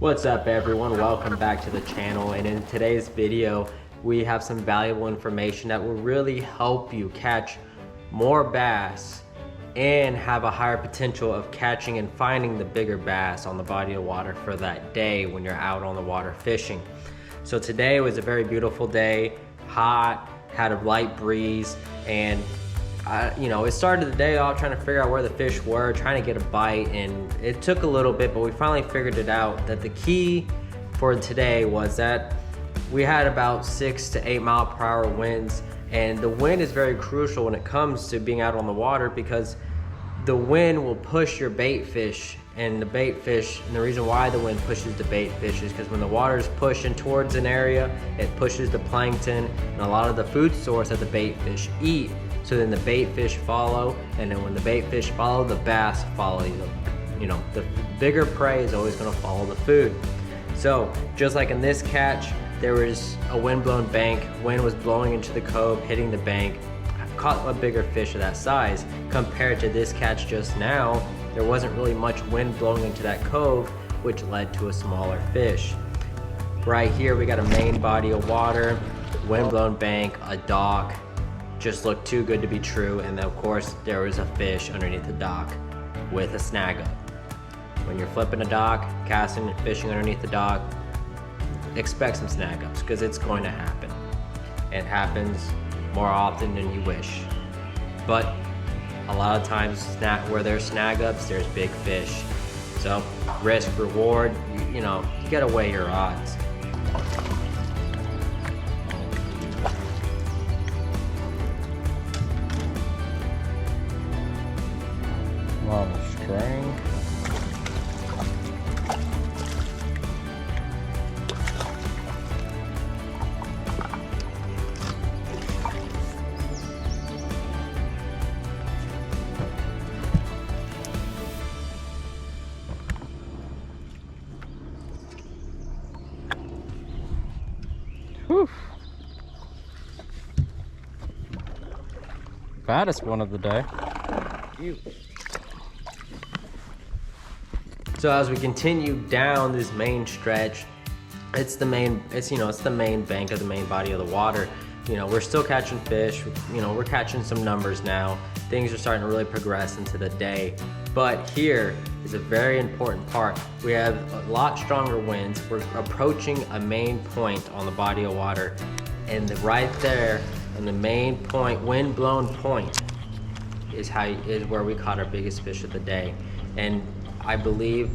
What's up everyone, welcome back to the channel, and in today's video we have some valuable information that will really help you catch more bass and have a higher potential of catching and finding the bigger bass on the body of water for that day when you're out on the water fishing. So today was a very beautiful day, hot, had a light breeze, and it started the day off trying to figure out where the fish were, trying to get a bite, and it took a little bit, but we finally figured it out that the key for today was that we had about 6 to 8 mile per hour winds, and the wind is very crucial when it comes to being out on the water because the wind will push your bait fish, and the reason why the wind pushes the bait fish is because when the water is pushing towards an area, it pushes the plankton and a lot of the food source that the bait fish eat. So then the bait fish follow, and then when the bait fish follow, the bass follow. The bigger prey is always going to follow the food. So just like in this catch, there was a wind-blown bank. Wind was blowing into the cove, hitting the bank. I caught a bigger fish of that size. Compared to this catch just now, there wasn't really much wind blowing into that cove, which led to a smaller fish. Right here, we got a main body of water, wind-blown bank, a dock. Just looked too good to be true, and then of course there was a fish underneath the dock with a snag up. When you're flipping a dock, casting and fishing underneath the dock, expect some snag ups because it's going to happen. It happens more often than you wish, but a lot of times where there's snag ups, there's big fish. So risk reward, you gotta weigh your odds. On the string. Whew. Baddest one of the day. So as we continue down this main stretch, it's the main bank of the main body of the water. We're still catching fish. We're catching some numbers now. Things are starting to really progress into the day. But here is a very important part. We have a lot stronger winds. We're approaching a main point on the body of water. And right there on the main point, wind-blown point, is where we caught our biggest fish of the day. And I believe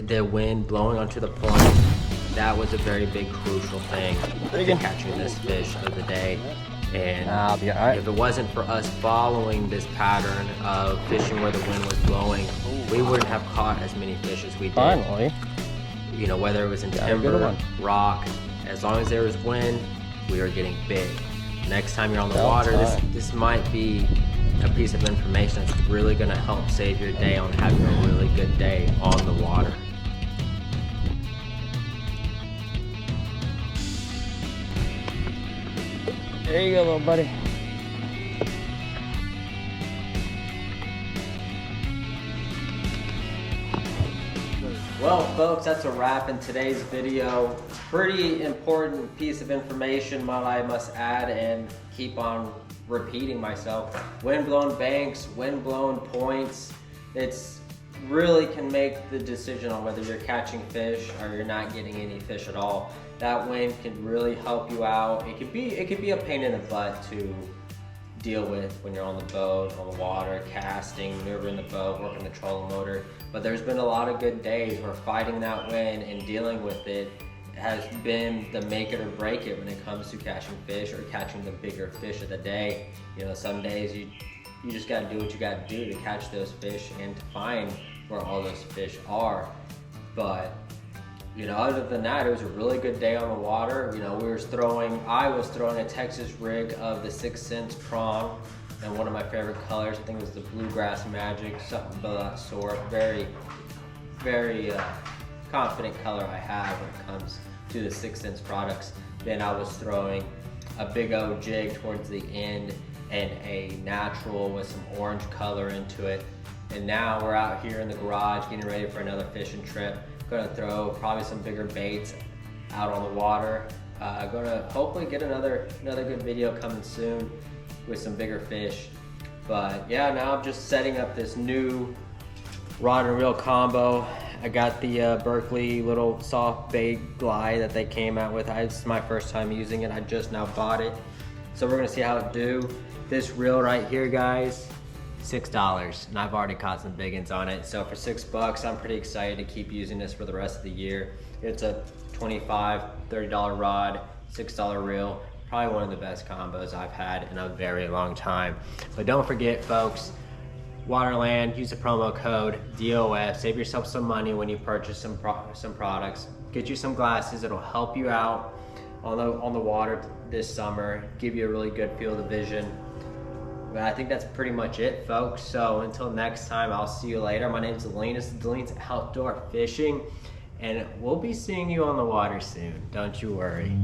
the wind blowing onto the point, that was a very big crucial thing to catching this fish of the day. And if it wasn't for us following this pattern of fishing where the wind was blowing, we wouldn't have caught as many fish as we did. Finally. Whether it was in timber, rock, as long as there was wind, we were getting big. Next time you're on the water, this might be a piece of information that's really going to help save your day on having a really good day on the water. There you go, little buddy. Well, folks, that's a wrap in today's video. Pretty important piece of information, I must add, and keep on repeating myself. Wind-blown banks, wind-blown points, it's really can make the decision on whether you're catching fish or you're not getting any fish at all. That wind can really help you out. It could be a pain in the butt to deal with when you're on the boat, on the water, casting, maneuvering the boat, working the trolling motor. But there's been a lot of good days where fighting that wind and dealing with it has been the make it or break it when it comes to catching fish or catching the bigger fish of the day. Some days you just gotta do what you gotta do to catch those fish and to find where all those fish are. But other than that, it was a really good day on the water. I was throwing a Texas rig of the 6 cents prong, and one of my favorite colors, I think it was the Bluegrass Magic, something of that sort. Very, very confident color I have when it comes to the 6 cents products. Then I was throwing a big O jig towards the end and a natural with some orange color into it. And now we're out here in the garage getting ready for another fishing trip. Gonna throw probably some bigger baits out on the water. Gonna hopefully get another good video coming soon with some bigger fish. But yeah, now I'm just setting up this new rod and reel combo. I got the Berkeley little soft bait glide that they came out with. It's my first time using it. I just now bought it. So we're gonna see how it do. This reel right here, guys, $6, and I've already caught some big ones on it. So for $6, I'm pretty excited to keep using this for the rest of the year. It's a $25, $30 rod, $6 reel. Probably one of the best combos I've had in a very long time. But don't forget, folks, Waterland, use the promo code DOF. Save yourself some money when you purchase some products. Get you some glasses. It'll help you out on the water this summer. Give you a really good field of vision. But I think that's pretty much it, folks. So until next time, I'll see you later. My name's Delaney. This is Delaney's Outdoor Fishing, and we'll be seeing you on the water soon. Don't you worry.